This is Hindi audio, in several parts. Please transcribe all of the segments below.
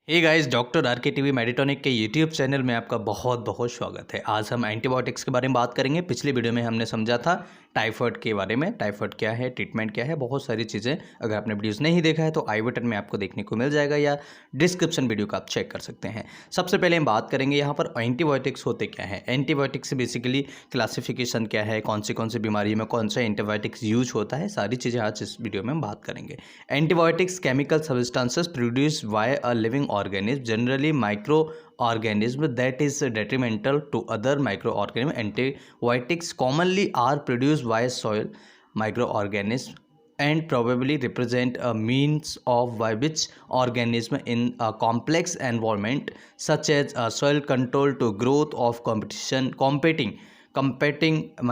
हे गाइस, डॉक्टर आर के टीवी मेडिटोनिक के यूट्यूब चैनल में आपका बहुत बहुत स्वागत है। आज हम एंटीबायोटिक्स के बारे में बात करेंगे। पिछली वीडियो में हमने समझा था टाइफाइड के बारे में, टाइफाइड क्या है, ट्रीटमेंट क्या है, बहुत सारी चीज़ें। अगर आपने वीडियोस नहीं देखा है तो आई बटन में आपको देखने को मिल जाएगा या डिस्क्रिप्शन वीडियो का आप चेक कर सकते हैं। सबसे पहले हम बात करेंगे यहाँ पर एंटीबायोटिक्स होते क्या है। एंटीबायोटिक्स बेसिकली क्लासिफिकेशन क्या है, कौन सी बीमारी में कौन सा एंटीबायोटिक्स यूज होता है, सारी चीज़ें आज इस वीडियो में हम बात करेंगे। Antibiotics chemical substances produce by a living organism, generally microorganism that is detrimental to other microorganism. Antibiotics commonly are produced by soil microorganisms and probably represent a means of by which organism in a complex environment such as soil control to growth of competing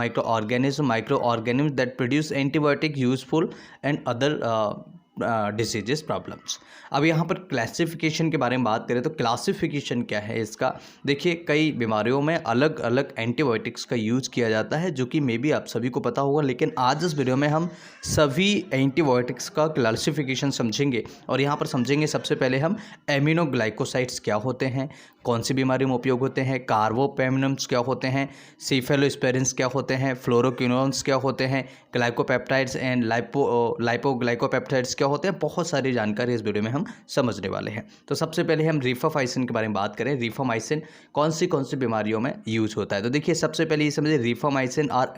microorganisms that produce antibiotic useful and other diseases problems. अब यहाँ पर क्लासिफिकेशन के बारे में बात करें तो क्लासिफिकेशन क्या है इसका, देखिए कई बीमारियों में अलग अलग एंटीबायोटिक्स का यूज़ किया जाता है जो कि मे बी आप सभी को पता होगा, लेकिन आज इस वीडियो में हम सभी एंटीबायोटिक्स का क्लासिफिकेशन समझेंगे। और यहाँ पर समझेंगे सबसे पहले हम एमिनोग्लाइकोसाइड्स क्या होते हैं, कौन सी बीमारी में उपयोग होते हैं, कार्बोपेमिनम्स क्या होते हैं, सीफेलोस्पेरिन्स क्या होते हैं, फ्लोरोक्विनोन्स क्या होते हैं, ग्लाइकोपेप्टाइड्स एंड लाइपोग्लाइकोपेप्टाइड्स क्या होते हैं। बहुत सारी जानकारी इस वीडियो में हम समझने वाले हैं। तो सबसे पहले हम रिफामाइसिन के बारे में बात करें। रिफामाइसिन कौन सी बीमारियों में यूज होता है, तो देखिए सबसे पहले ये समझिए रिफामाइसिन और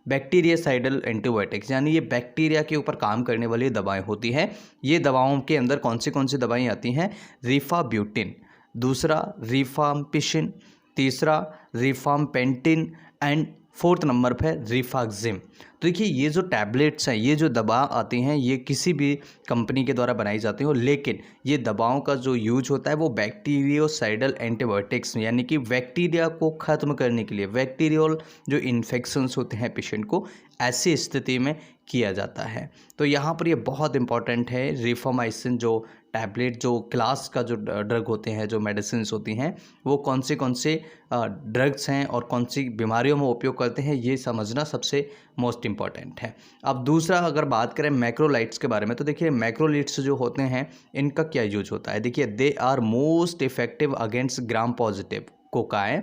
बैक्टीरियासाइडल एंटीबायोटिक्स, यानी ये बैक्टीरिया के ऊपर काम करने वाली दवाएं होती हैं। ये दवाओं के अंदर कौन सी दवाएं आती हैं, रिफाब्यूटिन, दूसरा रिफाम्पिसिन, तीसरा रिफाम्पेंटिन एंड फोर्थ नंबर पर रिफाक्जिम। तो देखिए ये जो टैबलेट्स हैं, ये जो दवा आती हैं, ये किसी भी कंपनी के द्वारा बनाई जाती हैं, लेकिन ये दवाओं का जो यूज होता है वो बैक्टीरियोसाइडल एंटीबायोटिक्स, यानी कि बैक्टीरिया को ख़त्म करने के लिए, बैक्टीरियल जो इन्फेक्शंस होते हैं पेशेंट को, ऐसी स्थिति में किया जाता है। तो यहाँ पर ये बहुत इंपॉर्टेंट है। रिफामाइसिन जो टैबलेट, जो क्लास का जो ड्रग होते हैं, जो मेडिसिन होती हैं, वो कौन से ड्रग्स हैं और कौन सी बीमारियों में उपयोग करते हैं, ये समझना सबसे मोस्ट इम्पॉर्टेंट है। अब दूसरा अगर बात करें मैक्रोलाइट्स के बारे में, तो देखिए मैक्रोलाइट्स जो होते हैं इनका क्या यूज होता है, देखिए they are most effective against gram positive cocci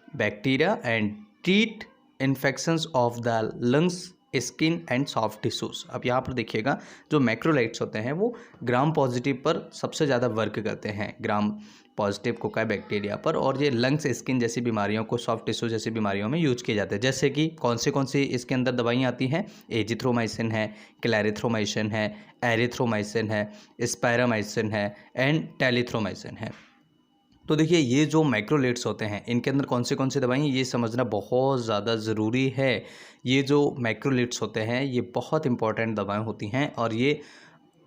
bacteria and treat infections of the lungs, skin and soft tissues. अब यहाँ पर देखिएगा जो मैक्रोलाइट्स होते हैं वो ग्राम पॉजिटिव पर सबसे ज़्यादा वर्क करते हैं, ग्राम पॉजिटिव कोकाई बैक्टीरिया पर, और ये लंग्स, स्किन जैसी बीमारियों को, सॉफ्ट टिश्यू जैसी बीमारियों में यूज किए जाते हैं। जैसे कि कौन सी इसके अंदर दवाइयाँ आती हैं, एजिथ्रोमाइसिन है, क्लैरिथ्रोमाइसिन है, एरिथ्रोमाइसिन है, स्पायरामाइसिन है एंड टेलिथ्रोमाइसिन है। तो देखिए ये जो मैक्रोलेट्स होते हैं इनके अंदर कौन सी दवाएं, ये समझना बहुत ज़्यादा ज़रूरी है। ये जो मैक्रोलेट्स होते हैं ये बहुत इंपॉर्टेंट दवाएं होती हैं, और ये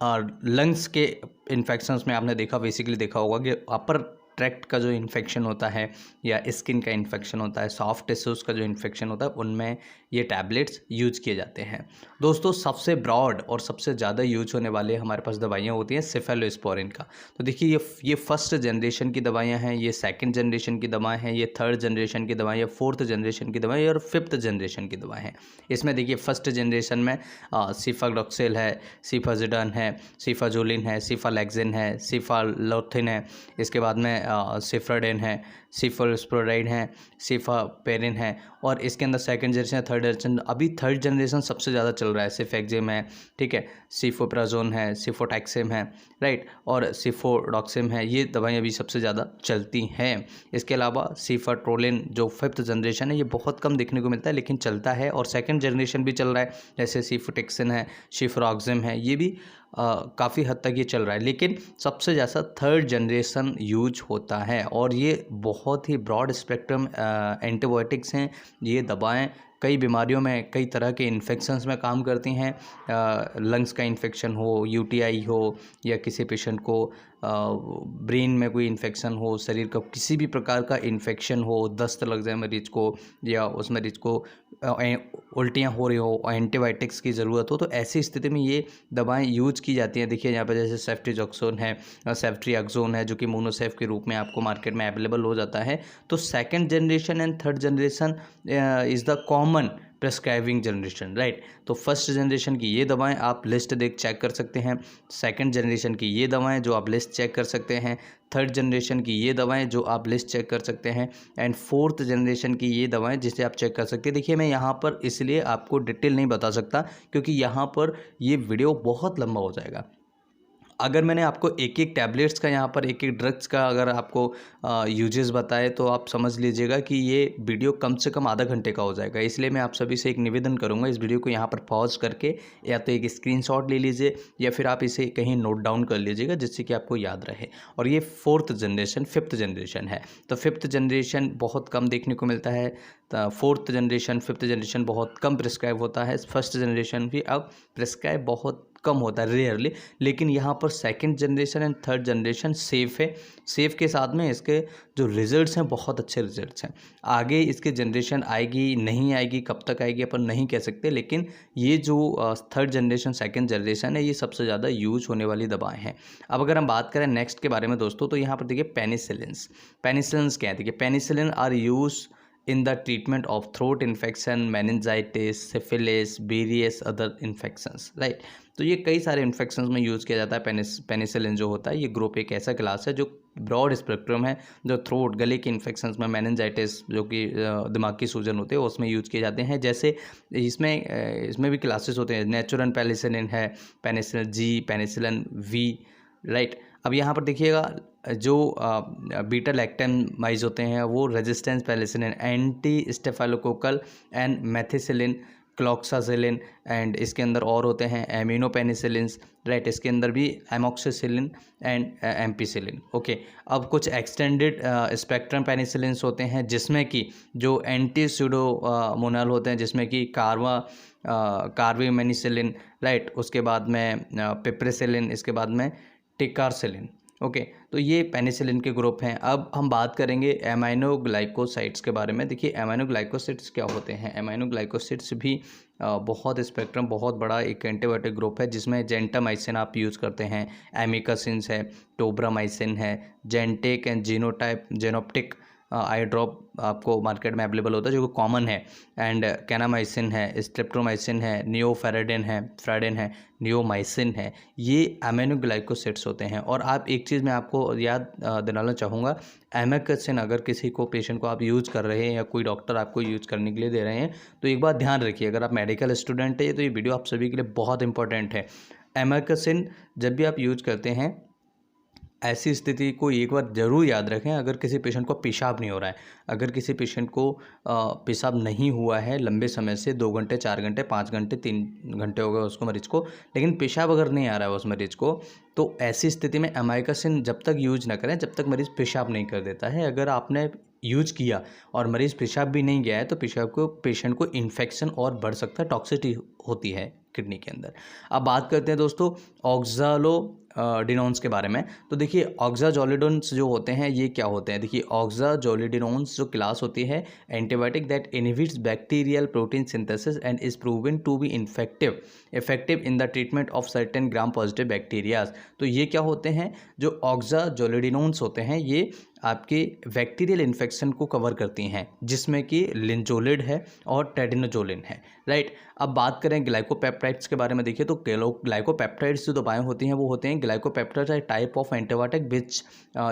लंग्स के इन्फेक्शंस में आपने बेसिकली देखा होगा कि अपर ट्रैक्ट का जो इन्फेक्शन होता है या स्किन का इन्फेक्शन होता है, सॉफ्ट टिश्यूज़ का जो इन्फेक्शन होता है, उनमें ये टैबलेट्स यूज किए जाते हैं। दोस्तों सबसे ब्रॉड और सबसे ज़्यादा यूज होने वाले हमारे पास दवाइयाँ होती हैं सेफेलोस्पोरिन का। तो देखिए ये फर्स्ट जनरेशन की दवाइयाँ हैं, ये सेकंड जनरेशन की दवाएँ हैं, ये थर्ड जनरेशन की दवाएँ, ये फोर्थ जनरेशन की दवाएँ और फिफ्थ जनरेशन की दवाएँ हैं। इसमें देखिए फर्स्ट जनरेशन में सिफाडॉक्सिल है, सिफाजिडान है, सिफाजोलिन है, सिफालेक्सिन है, सिफालोथिन है, इसके बाद में सिफ्राडेन है, सिफोस्पोराइड है, सिफापेरिन है, और इसके अंदर सेकंड जनरेशन, थर्ड जनरेशन, अभी थर्ड जनरेशन सबसे ज़्यादा चल रहा है। सिफेक्जिम है, ठीक है, सिफोप्राजोन है, सिफोटैक्सिम है, राइट, और सिफोडॉक्सिम है। ये दवाएं अभी सबसे ज़्यादा चलती हैं। इसके अलावा सिफाट्रोलिन जो फिफ्थ जनरेशन है, ये बहुत कम देखने को मिलता है लेकिन चलता है, और सेकंड जनरेशन भी चल रहा है, जैसे सिफोटेक्सिन है, सिफोरॉक्सिम है, ये भी काफ़ी हद तक ये चल रहा है, लेकिन सबसे ज़्यादा थर्ड जनरेशन यूज होता है। और ये बहुत ही ब्रॉड स्पेक्ट्रम एंटीबायोटिक्स हैं। ये दवाएं कई बीमारियों में, कई तरह के इन्फेक्शंस में काम करती हैं। लंग्स का इन्फेक्शन हो, यूटीआई हो, या किसी पेशेंट को ब्रेन में कोई इन्फेक्शन हो, शरीर का किसी भी प्रकार का इन्फेक्शन हो, दस्त लग जाए मरीज को, या उस मरीज को उल्टियाँ हो रही हो, एंटीबायोटिक्स की ज़रूरत हो, तो ऐसी स्थिति में ये दवाएं यूज की जाती हैं। देखिए यहाँ पर जैसे सेफ्ट्रिजोक्सोन है, सेफ्ट्रियाक्सोन है, जो कि मोनोसेफ के रूप में आपको मार्केट में अवेलेबल हो जाता है। तो second generation and third generation is the common prescribing generation, right. तो फर्स्ट जनरेशन की ये दवाएं आप लिस्ट चेक कर सकते हैं, सेकंड जनरेशन की ये दवाएं जो आप लिस्ट चेक कर सकते हैं, थर्ड जनरेशन की ये दवाएं जो आप लिस्ट चेक कर सकते हैं, एंड फोर्थ जनरेशन की ये दवाएं जिसे आप चेक कर सकते हैं। देखिए मैं यहाँ पर इसलिए आपको डिटेल नहीं बता सकता क्योंकि यहाँ पर ये वीडियो बहुत लंबा हो जाएगा। अगर मैंने आपको एक एक टैबलेट्स का, यहाँ पर एक एक ड्रग्स का अगर आपको यूजेस बताए तो आप समझ लीजिएगा कि ये वीडियो कम से कम आधा घंटे का हो जाएगा। इसलिए मैं आप सभी से एक निवेदन करूँगा, इस वीडियो को यहाँ पर पॉज करके या तो एक स्क्रीनशॉट ले लीजिए या फिर आप इसे कहीं नोट डाउन कर लीजिएगा जिससे कि आपको याद रहे। और ये फिफ्थ जनरेशन है। तो फिफ्थ जनरेशन बहुत कम देखने को मिलता है, फोर्थ जनरेशन फिफ्थ जनरेशन बहुत कम प्रिस्क्राइब होता है, फर्स्ट जनरेशन भी अब प्रिस्क्राइब बहुत कम होता है रेयरली, लेकिन यहाँ पर second generation and third generation safe है। सेफ़ के साथ में इसके जो रिज़ल्ट्स हैं बहुत अच्छे रिज़ल्ट्स हैं। आगे इसके जनरेशन आएगी नहीं आएगी, कब तक आएगी अपन नहीं कह सकते, लेकिन ये जो थर्ड जनरेशन सेकंड जनरेशन है ये सबसे ज़्यादा यूज होने वाली दवाएं हैं। अब अगर हम बात करें नेक्स्ट के बारे में दोस्तों, तो यहाँ पर देखिए पेनिसिलिन क्या है। देखिए penicillin are use in the treatment of throat infection, meningitis, syphilis, various other infections, right। तो ये कई सारे इन्फेक्शंस में यूज़ किया जाता है। पेनिसिलिन जो होता है ये ग्रुप एक ऐसा क्लास है जो ब्रॉड स्पेक्ट्रम है, जो थ्रोट गले के इन्फेक्शंस में, मेनिंजाइटिस जो कि दिमाग की सूजन होती है उसमें यूज़ किए जाते हैं। जैसे इसमें भी क्लासेस होते हैं, नेचुरल पेनिसिलिन है, penicillin G, penicillin V, right. अब यहाँ पर देखिएगा जो बीटा लैक्टेमाइज होते हैं वो resistance penicillin, anti staphylococcal and methicillin, cloxacillin, and इसके अंदर और होते हैं एमिनो पेनिसिलिन्स, राइट। इसके अंदर भी एमोक्सिसिलिन एंड एम्पिसिलिन, ओके। अब कुछ एक्सटेंडेड स्पेक्ट्रम पेनिसिलिन्स होते हैं जिसमें कि जो एंटी सूडोमोनाल होते हैं जिसमें कि कार्बामेनिसिलिन, राइट। उसके बाद में पिप्रेसिलिन, इसके बाद में टिकारसिलिन, ओके। तो ये पेनिसिलिन के ग्रुप हैं। अब हम बात करेंगे एमाइनोग्लाइकोसाइड्स के बारे में। देखिए एमाइनोग्लाइकोसाइड्स क्या होते हैं। एमाइनोग्लाइकोसाइड्स भी बहुत स्पेक्ट्रम, बहुत बड़ा एक एंटीबायोटिक ग्रुप है जिसमें जेंटामाइसिन आप यूज़ करते हैं, एमिकासिन्स है, टोब्रामाइसिन है, जेंटेक एंड जेनोप्टिक आई ड्रॉप आपको मार्केट में अवेलेबल होता है जो कॉमन है, एंड कैनामाइसिन है, स्ट्रेप्टोमाइसिन है, फ्राइडेन है, नियोमाइसिन है। ये एमिनोग्लाइकोसाइड्स होते हैं। और आप एक चीज़ मैं आपको याद दिलाना चाहूँगा, एमिकासिन अगर किसी को, पेशेंट को आप यूज़ कर रहे हैं या कोई डॉक्टर आपको यूज़ करने के लिए दे रहे हैं तो एक बात ध्यान रखिए, अगर आप मेडिकल स्टूडेंट है तो ये वीडियो आप सभी के लिए बहुत इंपॉर्टेंट है। एमिकासिन जब भी आप यूज़ करते हैं ऐसी स्थिति को एक बार ज़रूर याद रखें, अगर किसी पेशेंट को पेशाब नहीं हो रहा है, अगर किसी पेशेंट को पेशाब नहीं हुआ है लंबे समय से, 2 घंटे 4 घंटे 5 घंटे 3 घंटे हो गए उसको मरीज़ को, लेकिन पेशाब अगर नहीं आ रहा है उस मरीज़ को, तो ऐसी स्थिति में एमाइकासिन जब तक यूज ना करें जब तक मरीज़ पेशाब नहीं कर देता है। अगर आपने यूज किया और मरीज़ पेशाब भी नहीं गया है तो पेशेंट को इन्फेक्शन और बढ़ सकता है, टॉक्सिसिटी होती है किडनी के अंदर। अब बात करते हैं दोस्तों ऑक्सालोडिनोन्स के बारे में। तो देखिए ऑक्साजोलिडोन्स जो होते हैं ये क्या होते हैं। देखिए ऑक्साजोलिडोन्स जो क्लास होती है antibiotic that inhibits bacterial protein synthesis and is proven to be effective in the treatment of certain gram positive bacterias. तो ये क्या होते हैं, जो ऑक्साजोलिडोन्स होते हैं ये आपके बैक्टीरियल इन्फेक्शन को कवर करती हैं जिसमें कि लिंचोलिड है और टेडिनोजोलिन है, राइट। अब बात करें ग्लाइकोपेप्टाइड्स के बारे में। देखिए तो ग्लाइकोपेप्टाइड्स जो दवाएं होती हैं वो होते हैं glycopeptides are type of antibiotic which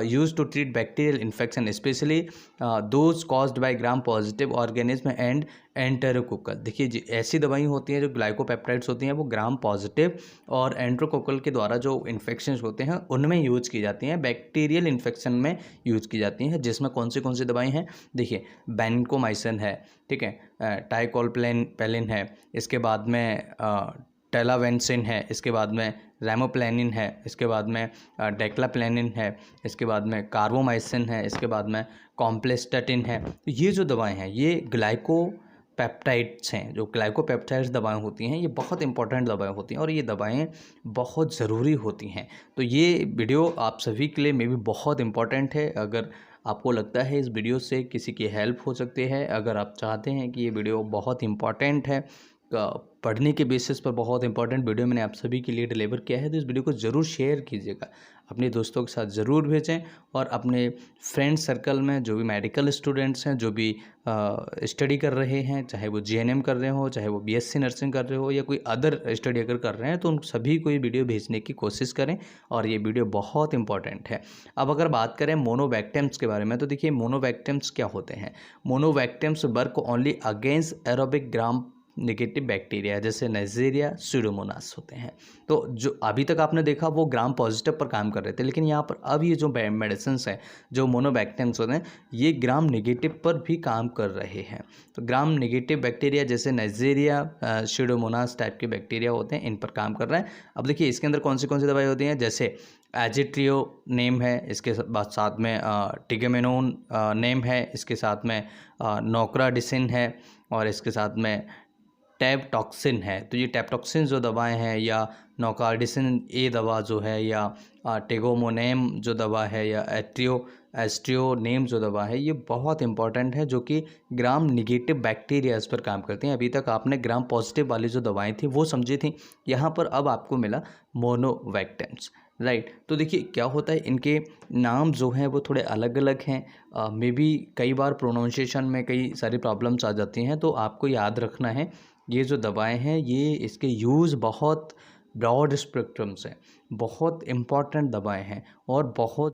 use to treat bacterial infection especially those caused by gram positive organism and enterococcal. देखिए जी ऐसी दवाई होती हैं जो ग्लाइकोपेप्टाइड्स होती हैं वो ग्राम पॉजिटिव और एंटेरोकोकल के द्वारा जो इन्फेक्शन होते हैं उनमें यूज की जाती हैं, बैक्टीरियल इन्फेक्शन में यूज की जाती हैं, जिसमें कौन सी दवाई हैं। देखिए बेनिकोमाइसिन है, ठीक है, टाइकोलपेलिन है, इसके बाद में टेलावेंसिन है, इसके बाद में रैमोप्लेनिन है, इसके बाद में डेक्लाप्लेनिन है, इसके बाद में कार्बोमाइसिन है, इसके बाद में कॉम्प्लेस्टेटिन है। तो ये जो दवाएं हैं ये ग्लाइकोपेप्टाइड्स हैं। जो ग्लाइकोपेप्टाइड्स दवाएं होती हैं ये बहुत इंपॉर्टेंट दवाएं होती हैं और ये दवाएं बहुत ज़रूरी होती हैं। तो ये वीडियो आप सभी के लिए मे भी बहुत इंपॉर्टेंट है। अगर आपको लगता है इस वीडियो से किसी की हेल्प हो सकती है, अगर आप चाहते हैं कि ये वीडियो बहुत इंपॉर्टेंट है पढ़ने के बेसिस पर बहुत इंपॉर्टेंट वीडियो मैंने आप सभी के लिए डिलीवर किया है, तो इस वीडियो को ज़रूर शेयर कीजिएगा, अपने दोस्तों के साथ ज़रूर भेजें और अपने फ्रेंड सर्कल में जो भी मेडिकल स्टूडेंट्स हैं, जो भी स्टडी कर रहे हैं, चाहे वो जीएनएम कर रहे हो, चाहे वो बीएससी नर्सिंग कर रहे हो या कोई अदर स्टडी अगर कर रहे हैं, तो उन सभी को ये वीडियो भेजने की कोशिश करें और ये वीडियो बहुत इंपॉर्टेंट है। अब अगर बात करें मोनोवैक्टम्स के बारे में, तो देखिए मोनोवैक्टम्स क्या होते हैं। Monobactams work only against aerobic gram negative bacteria जैसे नाइजीरिया स्यूडोमोनास होते हैं। तो जो अभी तक आपने देखा वो ग्राम पॉजिटिव पर काम कर रहे थे, लेकिन यहाँ पर अब ये जो मेडिसिन हैं, जो मोनोबैक्टीरियम्स होते हैं, ये ग्राम नेगेटिव पर भी काम कर रहे हैं। तो ग्राम नेगेटिव बैक्टीरिया जैसे नाइजीरिया स्यूडोमोनास टाइप के बैक्टीरिया होते हैं, इन पर काम कर रहे हैं। अब देखिए इसके अंदर कौन सी दवाई होती हैं, जैसे एजिट्रियो नेम है, इसके बाद साथ में टिगेमेनोन नेम है, इसके साथ में नोक्राडिसिन है और इसके साथ में टैबटॉक्सिन है। तो ये टैबटॉक्सिन जो दवाएं हैं या नोकार्डिसिन ए दवा जो है या टेगोमोनेम जो दवा है या एस्ट्रियोनेम जो दवा है, ये बहुत इंपॉर्टेंट है जो कि ग्राम निगेटिव बैक्टीरियाज पर काम करती हैं। अभी तक आपने ग्राम पॉजिटिव वाली जो दवाएं थी वो समझी थी, यहाँ पर अब आपको मिला मोनोवैक्टम्स, राइट। तो देखिए क्या होता है, इनके नाम जो हैं वो थोड़े अलग अलग हैं, मे बी कई बार प्रोनाउंसिएशन में कई सारी प्रॉब्लम्स आ जाती हैं, तो आपको याद रखना है ये जो दवाएं हैं ये इसके यूज़ बहुत ब्रॉड स्पेक्ट्रम से बहुत इम्पॉर्टेंट दवाएं हैं और बहुत